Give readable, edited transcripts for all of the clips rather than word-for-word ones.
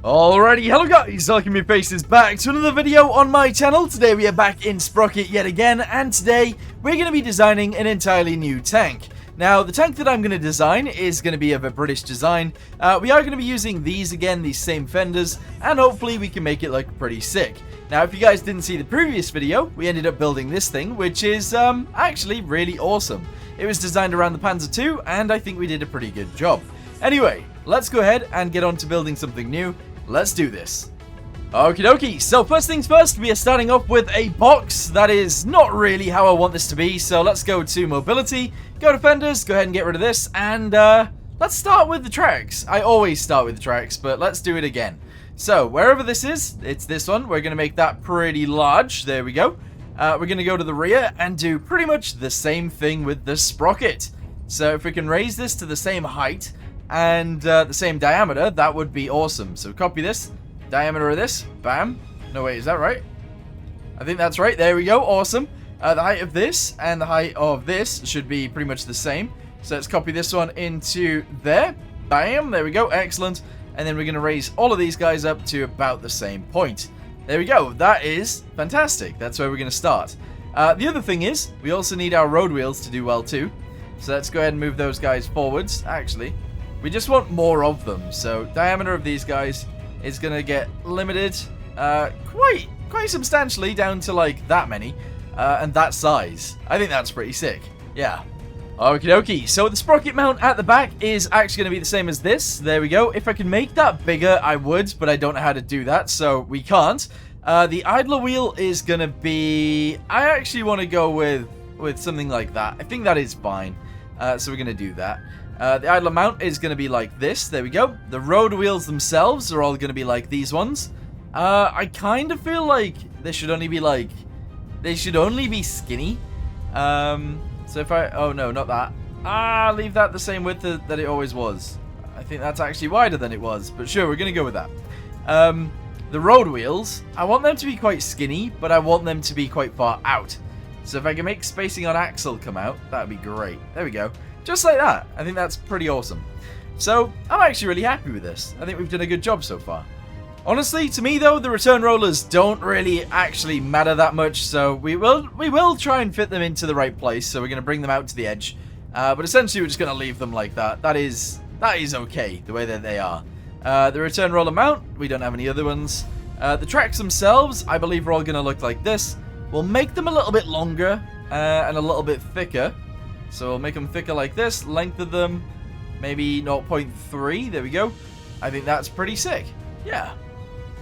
Alrighty, hello guys, welcome your faces back to another video on my channel. Today we are back in Sprocket yet again, and today we're going to be designing an entirely new tank. Now, the tank that I'm going to design is going to be of a British design. We are going to be using these again, these same fenders, and hopefully we can make it look pretty sick. Now, if you guys didn't see the previous video, we ended up building this thing, which is actually really awesome. It was designed around the Panzer II, and I think we did a pretty good job. Anyway, let's go ahead and get on to building something new. Let's do this. Okie dokie, so first things first, we are starting off with a box. That is not really how I want this to be, so let's go to mobility, go to fenders, go ahead and get rid of this, and let's start with the tracks. I always start with the tracks, but let's do it again. So, wherever this is, it's this one. We're going to make that pretty large. There we go. We're going to go to the rear and do pretty much the same thing with the sprocket. So, if we can raise this to the same height and the same diameter, that would be awesome. So copy this, diameter of this, bam. No, wait, is that right? I think that's right. There we go. Awesome. The height of this and the height of this should be pretty much the same. So let's copy this one into there. Bam. There we go. Excellent. And then we're going to raise all of these guys up to about the same point. There we go. That is fantastic. That's where we're going to start. The other thing is, we also need our road wheels to do well too. So let's go ahead and move those guys forwards. Actually, we just want more of them, so diameter of these guys is going to get limited quite substantially down to like that many, and that size. I think that's pretty sick. Yeah. Okie dokie, so the sprocket mount at the back is actually going to be the same as this. There we go. If I could make that bigger, I would, but I don't know how to do that, so we can't. The idler wheel is going to be... I actually want to go with something like that. I think that is fine, so we're going to do that. The idler mount is going to be like this. There we go. The road wheels themselves are all going to be like these ones. I kind of feel like they should only be like... They should only be skinny. So if I... Oh, no, not that. Leave that the same width that it always was. I think that's actually wider than it was. But sure, we're going to go with that. The road wheels, I want them to be quite skinny, but I want them to be quite far out. So if I can make spacing on axle come out, that would be great. There we go. Just like that. I think that's pretty awesome. So, I'm actually really happy with this. I think we've done a good job so far. Honestly, to me though, the return rollers don't really actually matter that much, so we will try and fit them into the right place, so we're going to bring them out to the edge. But essentially, we're just going to leave them like that. That is okay, the way that they are. The return roller mount, we don't have any other ones. The tracks themselves, I believe are all going to look like this. We'll make them a little bit longer and a little bit thicker. So we'll make them thicker like this, length of them, maybe 0.3, there we go. I think that's pretty sick, yeah.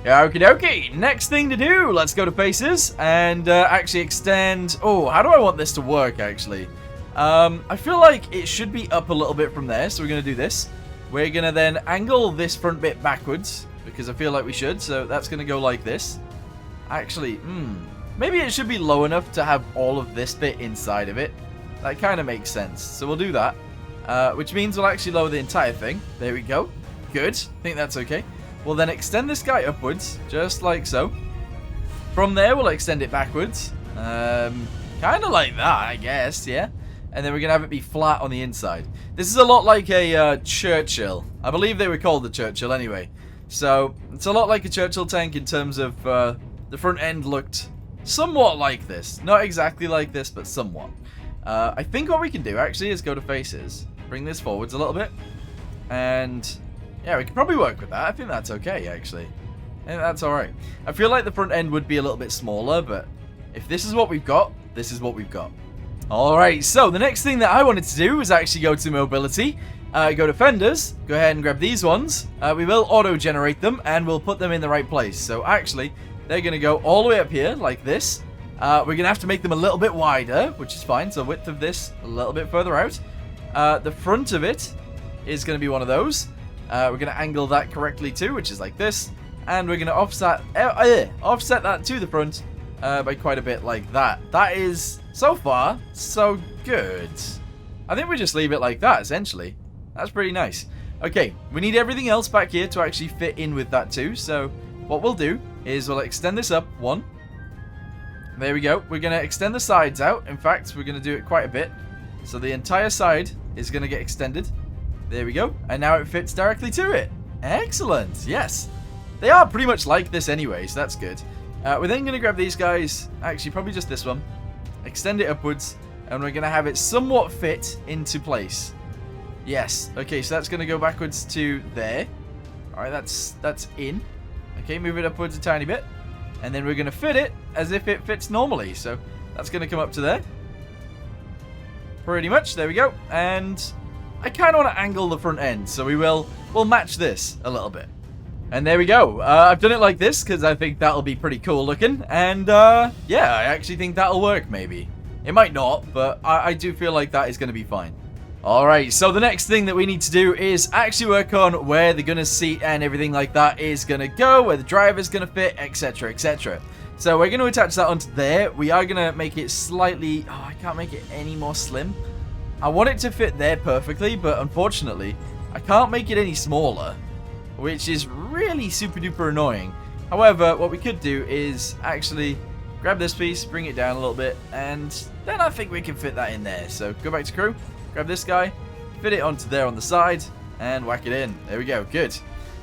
Okie dokie, next thing to do, let's go to faces and actually extend, oh, how do I want this to work actually? I feel like it should be up a little bit from there, so we're going to do this. We're going to then angle this front bit backwards, because I feel like we should, so that's going to go like this. Actually, maybe it should be low enough to have all of this bit inside of it. That kind of makes sense. So we'll do that. Which means we'll actually lower the entire thing. There we go. Good. I think that's okay. We'll then extend this guy upwards, just like so. From there, we'll extend it backwards. Kind of like that, I guess, yeah. And then we're going to have it be flat on the inside. This is a lot like a Churchill. I believe they were called the Churchill anyway. So, it's a lot like a Churchill tank in terms of the front end looked somewhat like this. Not exactly like this, but somewhat. I think what we can do actually is go to faces, bring this forwards a little bit, and yeah, we can probably work with that. I think that's okay actually. I think that's alright. I feel like the front end would be a little bit smaller, but if this is what we've got, this is what we've got. Alright, so the next thing that I wanted to do was actually go to mobility, go to fenders, go ahead and grab these ones. We will auto-generate them, and we'll put them in the right place. So actually, they're going to go all the way up here, like this. We're going to have to make them a little bit wider, which is fine. So width of this a little bit further out. The front of it is going to be one of those. We're going to angle that correctly too, which is like this. And we're going to offset that to the front by quite a bit like that. That is, so far, so good. I think we just leave it like that, essentially. That's pretty nice. Okay, we need everything else back here to actually fit in with that too. So what we'll do is we'll extend this up one. There we go. We're going to extend the sides out. In fact, we're going to do it quite a bit. So the entire side is going to get extended. There we go. And now it fits directly to it. Excellent. Yes. They are pretty much like this anyway, so that's good. We're then going to grab these guys, actually probably just this one, extend it upwards, and we're going to have it somewhat fit into place. Yes, okay, so that's going to go backwards to there. Alright, that's in. Okay, move it upwards a tiny bit, and then we're going to fit it as if it fits normally, so that's going to come up to there. Pretty much, there we go, and I kind of want to angle the front end, so we'll match this a little bit. And there we go. I've done it like this because I think that'll be pretty cool looking. And yeah, I actually think that'll work maybe. It might not, but I do feel like that is going to be fine. Alright, so the next thing that we need to do is actually work on where the gunner's seat and everything like that is going to go, where the driver's going to fit, etc, etc. So we're going to attach that onto there. We are going to make it slightly... Oh, I can't make it any more slim. I want it to fit there perfectly, but unfortunately, I can't make it any smaller, which is really super duper annoying. However, what we could do is actually grab this piece, bring it down a little bit, and then I think we can fit that in there. So go back to crew, grab this guy, fit it onto there on the side, and whack it in. There we go, good.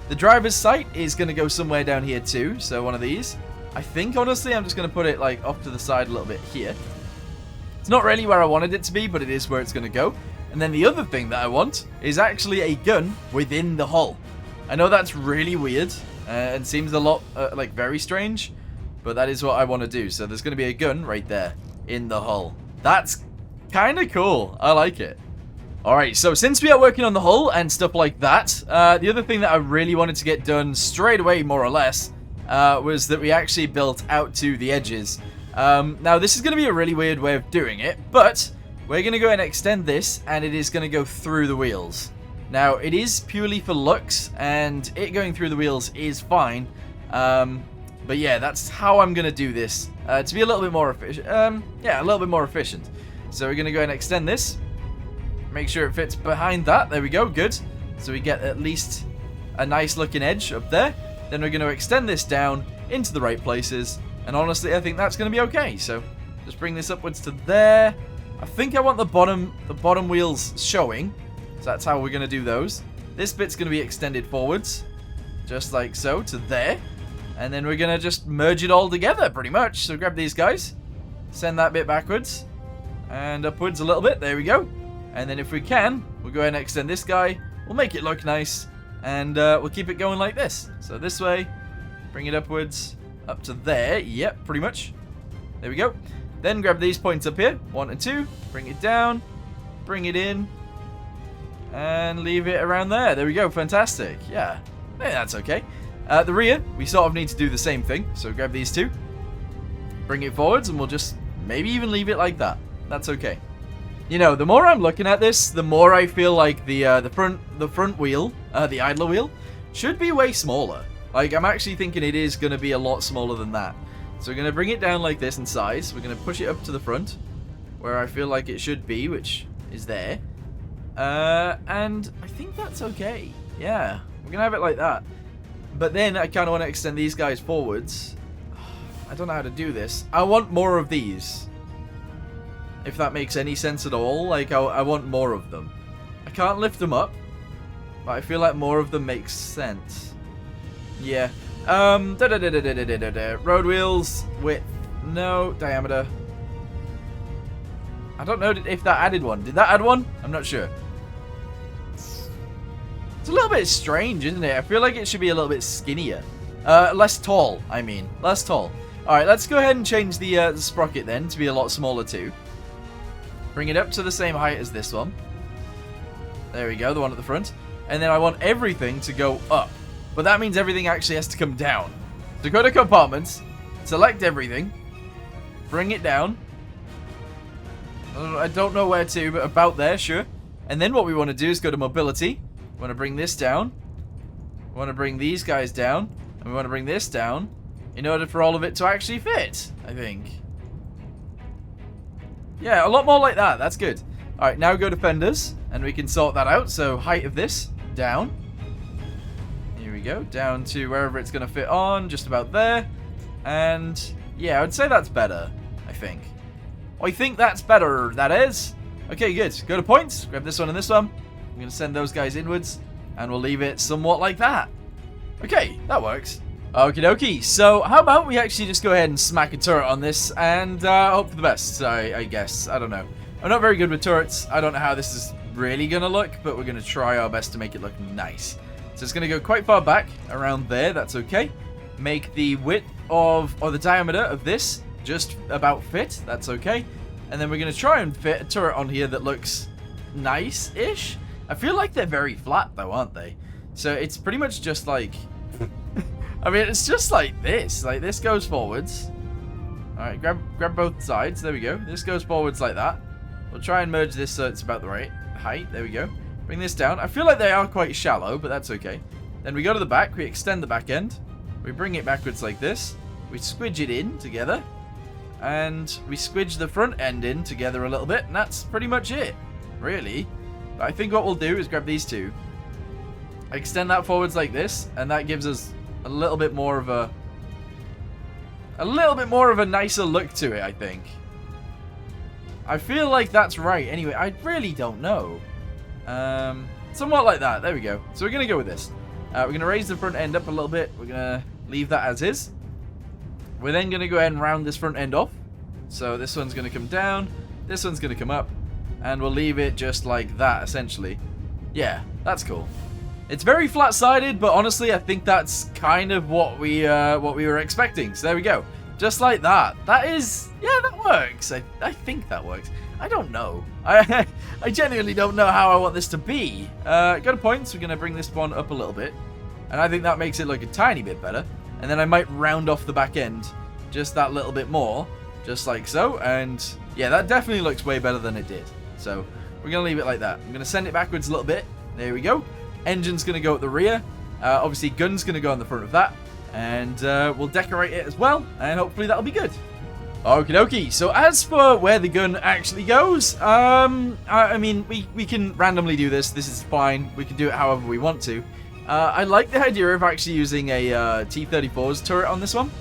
The driver's sight is going to go somewhere down here too, so one of these. I think, honestly, I'm just going to put it like off to the side a little bit here. It's not really where I wanted it to be, but it is where it's going to go. And then the other thing that I want is actually a gun within the hull. I know that's really weird and seems a lot like very strange, but that is what I want to do. So there's going to be a gun right there in the hull. That's kind of cool. I like it. Alright, so since we are working on the hull and stuff like that, the other thing that I really wanted to get done straight away, more or less, was that we actually built out to the edges. Now this is going to be a really weird way of doing it, but we're going to go and extend this, and it is going to go through the wheels. Now, it is purely for looks, and it going through the wheels is fine. But yeah, that's how I'm going to do this, to be a little bit more efficient. Yeah, a little bit more efficient. So we're going to go and extend this. Make sure it fits behind that. There we go, good. So we get at least a nice looking edge up there. Then we're going to extend this down into the right places. And honestly, I think that's going to be okay. So just bring this upwards to there. I think I want the bottom wheels showing. So that's how we're going to do those. This bit's going to be extended forwards, just like so, to there. And then we're going to just merge it all together, pretty much. So grab these guys, send that bit backwards, and upwards a little bit. There we go. And then if we can, we'll go ahead and extend this guy. We'll make it look nice, and we'll keep it going like this. So this way, bring it upwards, up to there. Yep, pretty much. There we go. Then grab these points up here, 1 and 2, bring it down, bring it in, and leave it around there. There we go, fantastic. Yeah, that's okay. The rear, we sort of need to do the same thing. So grab these two, bring it forwards, and we'll just maybe even leave it like that. That's okay. You know, the more I'm looking at this, the more I feel like the front wheel, the idler wheel, should be way smaller. Like, I'm actually thinking it is going to be a lot smaller than that. So we're going to bring it down like this in size. We're going to push it up to the front, where I feel like it should be, which is there. And I think that's okay. Yeah, we're going to have it like that. But then I kind of want to extend these guys forwards. I don't know how to do this. I want more of these. If that makes any sense at all. Like, I want more of them. I can't lift them up, but I feel like more of them makes sense. Yeah. Road wheels, width, no, diameter. I don't know if that added one. Did that add one? I'm not sure. It's a little bit strange, isn't it? I feel like it should be a little bit skinnier. Less tall, I mean. Less tall. Alright, let's go ahead and change the sprocket then to be a lot smaller too. Bring it up to the same height as this one. There we go, the one at the front. And then I want everything to go up. But that means everything actually has to come down. So go to compartments, select everything, bring it down. I don't know where to, but about there, sure. And then what we want to do is go to mobility. We want to bring this down. We want to bring these guys down. And we want to bring this down in order for all of it to actually fit, I think. Yeah, a lot more like that. That's good. Alright, now go to Fenders, and we can sort that out. So height of this, down. Here we go, down to wherever it's going to fit on, just about there. And yeah, I would say that's better, I think. I think that's better, that is. Okay, good. Go to points, grab this one and this one. I'm going to send those guys inwards, and we'll leave it somewhat like that. Okay, that works. Okie dokie. So how about we actually just go ahead and smack a turret on this and hope for the best, I guess. I don't know. I'm not very good with turrets. I don't know how this is really going to look, but we're going to try our best to make it look nice. So it's going to go quite far back, around there. That's okay. Make the width of, or the diameter of this just about fit. That's okay. And then we're going to try and fit a turret on here that looks nice-ish. I feel like they're very flat, though, aren't they? So it's pretty much just like... I mean, it's just like this. Like, this goes forwards. Alright, grab both sides. There we go. This goes forwards like that. We'll try and merge this so it's about the right height. There we go. Bring this down. I feel like they are quite shallow, but that's okay. Then we go to the back. We extend the back end. We bring it backwards like this. We squidge it in together. And we squidge the front end in together a little bit. And that's pretty much it, really. But I think what we'll do is grab these two. Extend that forwards like this. And that gives us a little bit more of a... nicer look to it, I think. I feel like that's right. Anyway, I really don't know. Somewhat like that. There we go. So we're going to go with this. We're going to raise the front end up a little bit. We're going to leave that as is. We're then going to go ahead and round this front end off. So this one's going to come down. This one's going to come up. And we'll leave it just like that, essentially. Yeah, that's cool. It's very flat-sided, but honestly, I think that's kind of what we were expecting. So there we go. Just like that. That is... yeah, that works. I think that works. I don't know. I genuinely don't know how I want this to be. Go to points. We're going to bring this one up a little bit. And I think that makes it look a tiny bit better. And then I might round off the back end just that little bit more. Just like so. And yeah, that definitely looks way better than it did. So we're going to leave it like that. I'm going to send it backwards a little bit. There we go. Engine's going to go at the rear. Obviously, gun's going to go on the front of that. And we'll decorate it as well. And hopefully that'll be good. Okie dokie. So as for where the gun actually goes, I mean, we can randomly do this. This is fine. We can do it however we want to. I like the idea of actually using a T-34's turret on this one.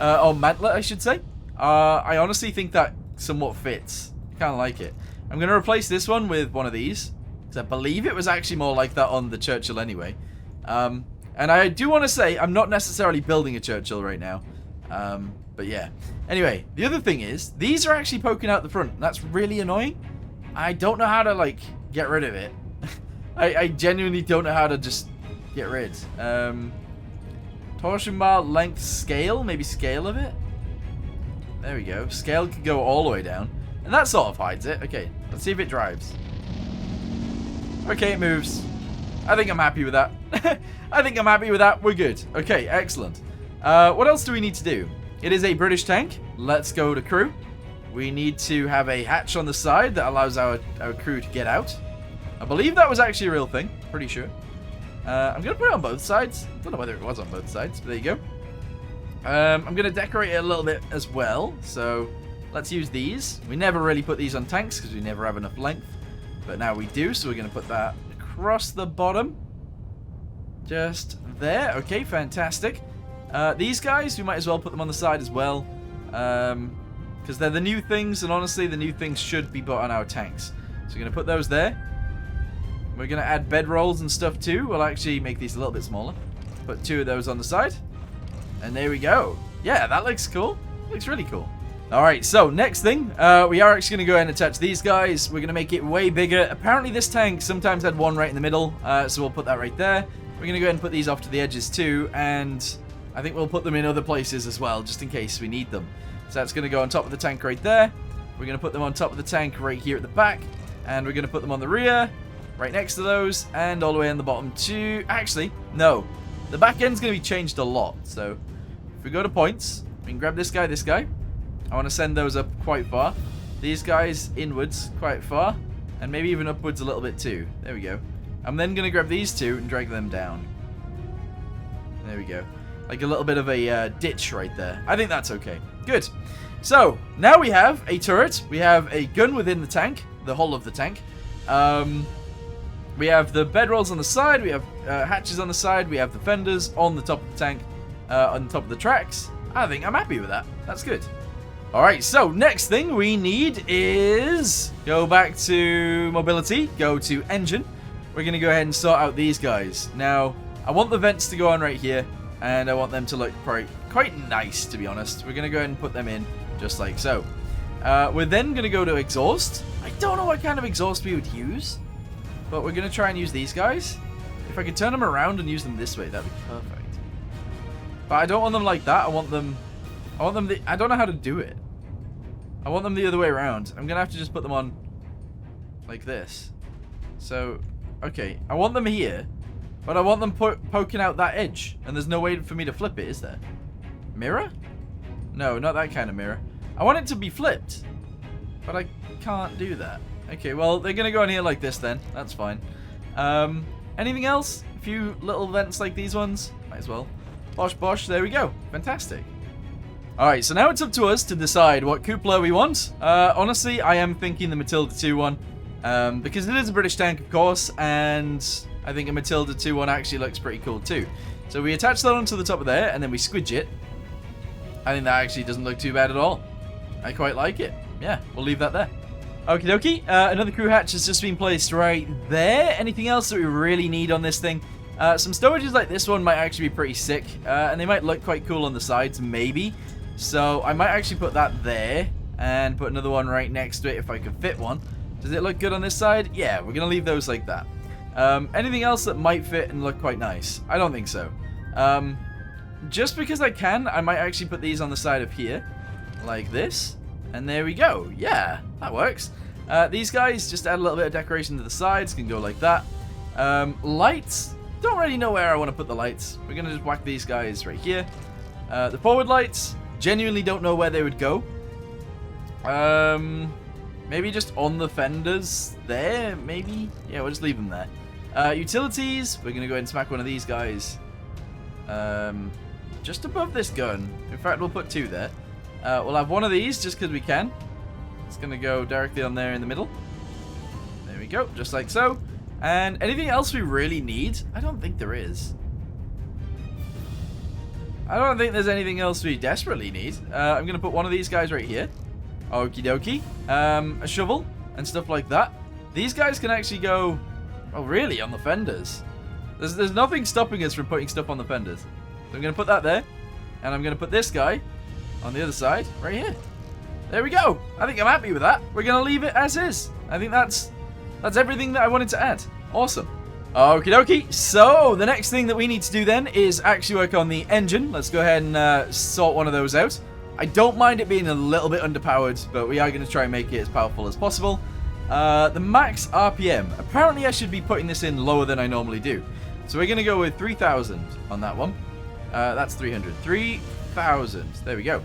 Or mantlet, I should say. I honestly think that somewhat fits. Kind of like it. I'm going to replace this one with one of these. Because I believe it was actually more like that on the Churchill anyway. And I do want to say, I'm not necessarily building a Churchill right now. But yeah. Anyway, the other thing is, these are actually poking out the front. That's really annoying. I don't know how to, like, get rid of it. I genuinely don't know how to just get rid. Torsion bar length scale? Maybe scale of it? There we go. Scale can go all the way down. And that sort of hides it. Okay, let's see if it drives. Okay, it moves. I think I'm happy with that. I think I'm happy with that. We're good. Okay, excellent. What else do we need to do? It is a British tank. Let's go to crew. We need to have a hatch on the side that allows our crew to get out. I believe that was actually a real thing. Pretty sure. I'm going to put it on both sides. I don't know whether it was on both sides, but there you go. I'm going to decorate it a little bit as well. So let's use these. We never really put these on tanks because we never have enough length. But now we do, so we're going to put that across the bottom. Just there. Okay, fantastic. These guys, we might as well put them on the side as well. Because they're the new things, and honestly, the new things should be put on our tanks. So we're going to put those there. We're going to add bedrolls and stuff too. We'll actually make these a little bit smaller. Put two of those on the side. And there we go. Yeah, that looks cool. Looks really cool. Alright, so next thing, we are actually going to go ahead and attach these guys. We're going to make it way bigger. Apparently this tank sometimes had one right in the middle, so we'll put that right there. We're going to go ahead and put these off to the edges too, and I think we'll put them in other places as well, just in case we need them. So that's going to go on top of the tank right there. We're going to put them on top of the tank right here at the back, and we're going to put them on the rear, right next to those, and all the way on the bottom too. Actually, no. The back end's going to be changed a lot, so if we go to points, we can grab this guy. I want to send those up quite far. These guys inwards quite far. And maybe even upwards a little bit too. There we go. I'm then going to grab these two and drag them down. There we go. Like a little bit of a ditch right there. I think that's okay. Good. So, now we have a turret. We have a gun within the tank. The hull of the tank. We have the bedrolls on the side. We have hatches on the side. We have the fenders on the top of the tank. On top of the tracks. I think I'm happy with that. That's good. Alright, so next thing we need is go back to mobility, go to engine. We're going to go ahead and sort out these guys. Now, I want the vents to go on right here. And I want them to look quite nice, to be honest. We're going to go ahead and put them in just like so. We're then going to go to exhaust. I don't know what kind of exhaust we would use, but we're going to try and use these guys. If I could turn them around and use them this way, that'd be perfect. But I don't want them like that. I want them I don't know how to do it. I want them the other way around. I'm going to have to just put them on like this. So, okay. I want them here. But I want them poking out that edge. And there's no way for me to flip it, is there? Mirror? No, not that kind of mirror. I want it to be flipped. But I can't do that. Okay, well, they're going to go in here like this then. That's fine. Anything else? A few little vents like these ones? Might as well. Bosh, bosh. There we go. Fantastic. Alright, so now it's up to us to decide what cupola we want. Honestly, I am thinking the Matilda 2 one. Because it is a British tank, of course. And I think a Matilda 2 one actually looks pretty cool too. So we attach that onto the top of there, and then we squidge it. I think that actually doesn't look too bad at all. I quite like it. Yeah, we'll leave that there. Okie dokie, another crew hatch has just been placed right there. Anything else that we really need on this thing? Some storages like this one might actually be pretty sick. And they might look quite cool on the sides, maybe. So I might actually put that there. And put another one right next to it if I can fit one. Does it look good on this side? Yeah, we're going to leave those like that. Anything else that might fit and look quite nice? I don't think so. Just because I can, I might actually put these on the side of here. Like this. And there we go. Yeah, that works. These guys just add a little bit of decoration to the sides. Can go like that. Lights. Don't really know where I want to put the lights. We're going to just whack these guys right here. The forward lights. Genuinely don't know where they would go. Maybe just on the fenders there, maybe? Yeah, we'll just leave them there. Utilities. We're going to go ahead and smack one of these guys. Just above this gun. In fact, we'll put two there. We'll have one of these just because we can. It's going to go directly on there in the middle. There we go, just like so. And anything else we really need? I don't think there is. I don't think there's anything else we desperately need. I'm going to put one of these guys right here. Okie dokie. A shovel and stuff like that. These guys can actually go, oh really, on the fenders. There's nothing stopping us from putting stuff on the fenders. So I'm going to put that there. And I'm going to put this guy on the other side, right here. There we go. I think I'm happy with that. We're going to leave it as is. I think that's everything that I wanted to add. Awesome. Okie dokie. So, the next thing that we need to do then is actually work on the engine. Let's go ahead and sort one of those out. I don't mind it being a little bit underpowered, but we are going to try and make it as powerful as possible. The max RPM. Apparently, I should be putting this in lower than I normally do. So, we're going to go with 3,000 on that one. That's 300. 3,000. There we go.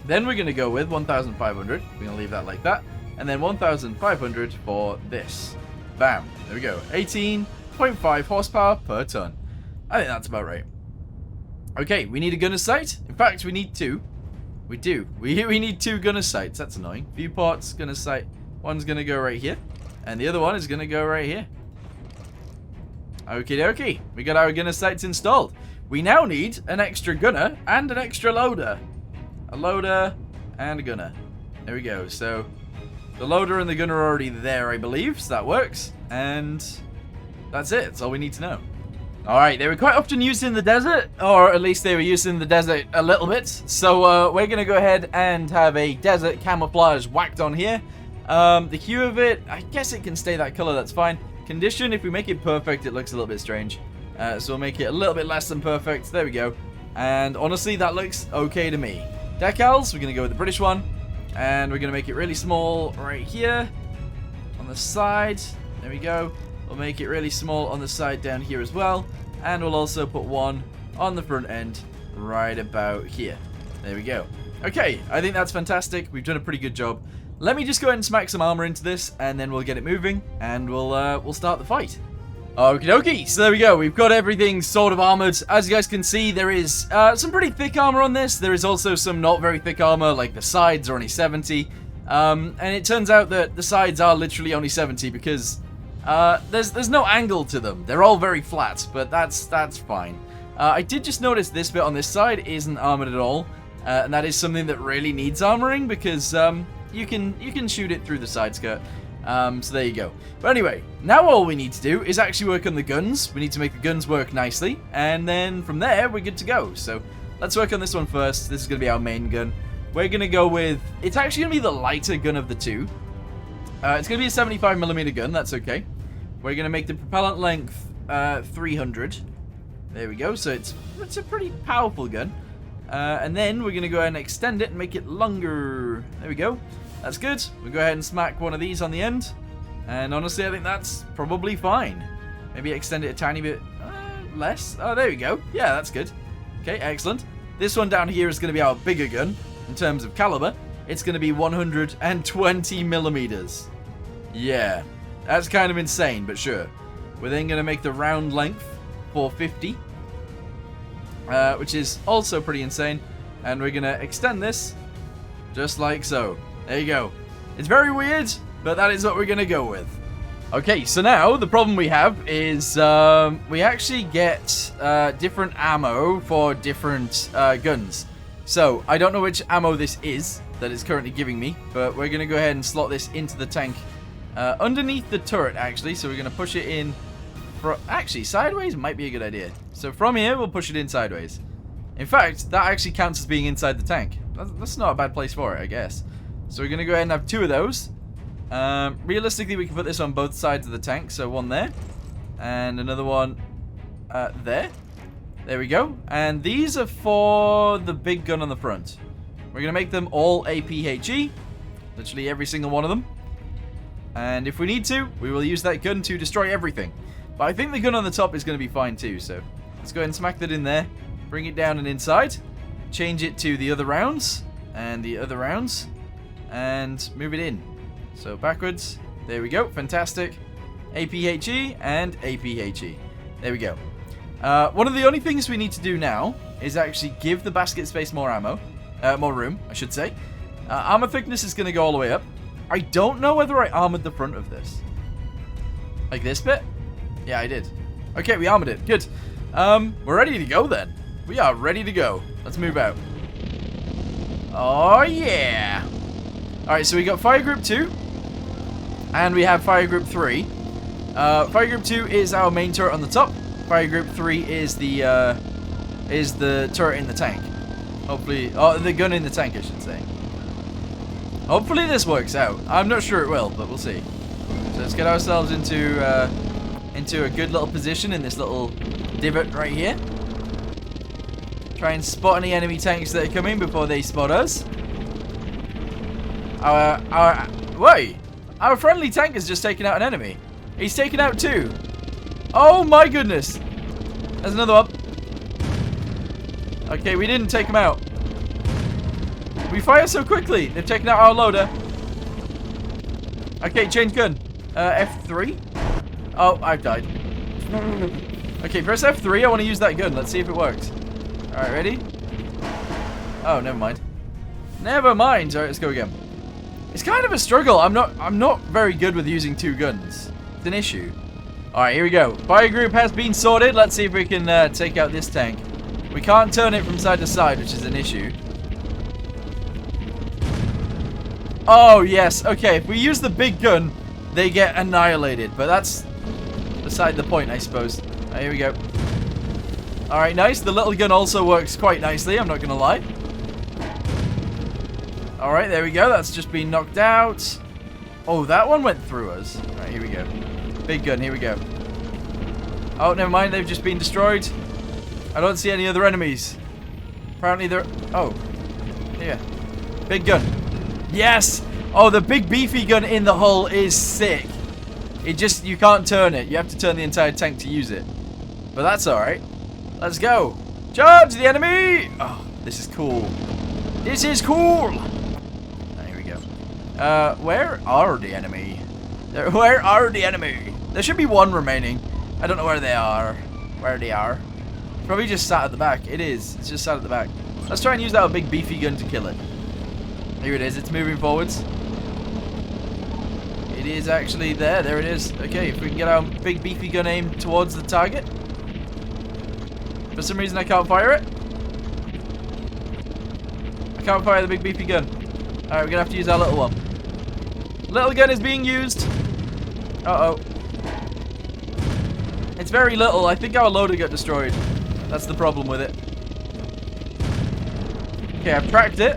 Then we're going to go with 1,500. We're going to leave that like that. And then 1,500 for this. Bam. There we go. 18.5 horsepower per ton. I think that's about right. Okay, we need a gunner sight. In fact, we need two. We do. We need two gunner sights. That's annoying. Viewports, gunner sight. One's going to go right here. And the other one is going to go right here. Okie dokie. We got our gunner sights installed. We now need an extra gunner and an extra loader. A loader and a gunner. There we go. So the loader and the gunner are already there, I believe. So that works. And that's it. That's all we need to know. Alright, they were quite often used in the desert. Or at least they were used in the desert a little bit. So we're going to go ahead and have a desert camouflage whacked on here. The hue of it, I guess it can stay that color. That's fine. Condition, if we make it perfect, it looks a little bit strange. So we'll make it a little bit less than perfect. There we go. And honestly, that looks okay to me. Decals, we're going to go with the British one. And we're going to make it really small right here. On the side. There we go. We'll make it really small on the side down here as well. And we'll also put one on the front end right about here. There we go. Okay, I think that's fantastic. We've done a pretty good job. Let me just go ahead and smack some armor into this. And then we'll get it moving. And we'll start the fight. Okie dokie, so there we go. We've got everything sort of armored. As you guys can see, there is some pretty thick armor on this. There is also some not very thick armor, like the sides are only 70. And it turns out that the sides are literally only 70 because there's no angle to them. They're all very flat, but that's fine. I did just notice this bit on this side isn't armored at all. And that is something that really needs armoring because you can shoot it through the side skirt. So there you go. But anyway, now all we need to do is actually work on the guns. We need to make the guns work nicely, and then from there we're good to go. So let's work on this one first. This is going to be our main gun. We're going to go with, it's actually going to be the lighter gun of the two. It's going to be a 75mm gun, that's okay. We're going to make the propellant length 300. There we go, so it's a pretty powerful gun. And then we're going to go ahead and extend it and make it longer. There we go. That's good. We'll go ahead and smack one of these on the end. And honestly, I think that's probably fine. Maybe extend it a tiny bit less. Oh, there we go. Yeah, that's good. Okay, excellent. This one down here is going to be our bigger gun in terms of caliber. It's going to be 120mm. Yeah, that's kind of insane, but sure. We're then going to make the round length 450, which is also pretty insane. And we're going to extend this just like so. There you go. It's very weird, but that is what we're going to go with. Okay, so now the problem we have is we actually get different ammo for different guns. So I don't know which ammo this is that it's currently giving me, but we're going to go ahead and slot this into the tank underneath the turret, actually. So we're going to push it in. Actually, sideways might be a good idea. So from here, we'll push it in sideways. In fact, that actually counts as being inside the tank. That's not a bad place for it, I guess. So we're going to go ahead and have 2 of those. Realistically, we can put this on both sides of the tank. So one there, and another one there. There we go. And these are for the big gun on the front. We're going to make them all APHE. Literally every single one of them. And if we need to, we will use that gun to destroy everything. But I think the gun on the top is going to be fine too. So let's go ahead and smack that in there. Bring it down and inside. Change it to the other rounds. And the other rounds. And move it in. So backwards. There we go. Fantastic. APHE and APHE. There we go. One of the only things we need to do now is actually give the basket space more ammo. More room, I should say. Armor thickness is going to go all the way up. I don't know whether I armored the front of this. Like this bit? Yeah, I did. Okay, we armored it. Good. We're ready to go then. We are ready to go. Let's move out. Oh, yeah. Alright, so we got Fire Group 2. And we have Fire Group 3. Fire Group 2 is our main turret on the top. Fire Group 3 is the turret in the tank. Hopefully... Oh, the gun in the tank, I should say. Hopefully this works out. I'm not sure it will, but we'll see. So let's get ourselves into a good little position in this little divot right here. Try and spot any enemy tanks that are coming before they spot us. Wait! Our friendly tank has just taken out an enemy. He's taken out 2. Oh my goodness! There's another one. Okay, we didn't take him out. We fire so quickly. They've taken out our loader. Okay, change gun. F3. Oh, I've died. Okay, press F3. I want to use that gun. Let's see if it works. Alright, ready? Oh, never mind. Never mind. Alright, let's go again. It's kind of a struggle. I'm not very good with using 2 guns. It's an issue. Alright, here we go. Fire group has been sorted. Let's see if we can take out this tank. We can't turn it from side to side, which is an issue. Oh, yes. Okay, if we use the big gun, they get annihilated. But that's beside the point, I suppose. Right, here we go. Alright, nice. The little gun also works quite nicely, I'm not going to lie. Alright, there we go. That's just been knocked out. Oh, that one went through us. Alright, here we go. Big gun, here we go. Oh, never mind. They've just been destroyed. I don't see any other enemies. Apparently they're... Oh. Yeah. Big gun. Yes! Oh, the big beefy gun in the hull is sick. It just... You can't turn it. You have to turn the entire tank to use it. But that's alright. Let's go. Charge the enemy! Oh, this is cool. This is cool! Here we go. Where are the enemy? Where are the enemy? There should be one remaining. I don't know where they are. Where they are. Probably just sat at the back. It is. It's just sat at the back. Let's try and use that big beefy gun to kill it. Here it is. It's moving forwards. It is actually there. There it is. Okay, if we can get our big beefy gun aimed towards the target. For some reason I can't fire it. I can't fire the big beefy gun. Alright, we're going to have to use our little one. Little gun is being used. Uh-oh. It's very little. I think our loader got destroyed. That's the problem with it. Okay, I've tracked it.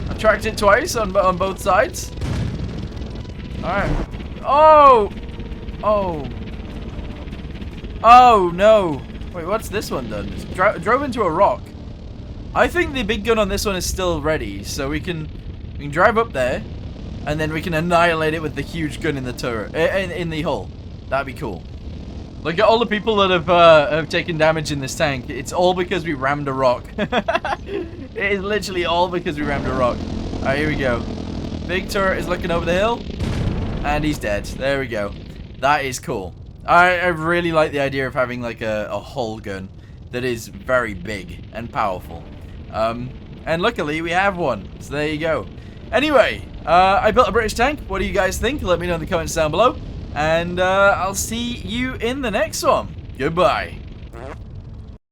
I've tracked it twice on both sides. Alright. Oh! Oh. Oh, no. Wait, what's this one done? It's drove into a rock. I think the big gun on this one is still ready, so we can drive up there, and then we can annihilate it with the huge gun in the turret, in the hull. That'd be cool. Look at all the people that have taken damage in this tank. It's all because we rammed a rock. It is literally all because we rammed a rock. Alright, here we go. Big turret is looking over the hill, and he's dead. There we go. That is cool. I really like the idea of having like a hull gun that is very big and powerful. And luckily we have one. So there you go. Anyway, I built a British tank. What do you guys think? Let me know in the comments down below. And I'll see you in the next one. Goodbye.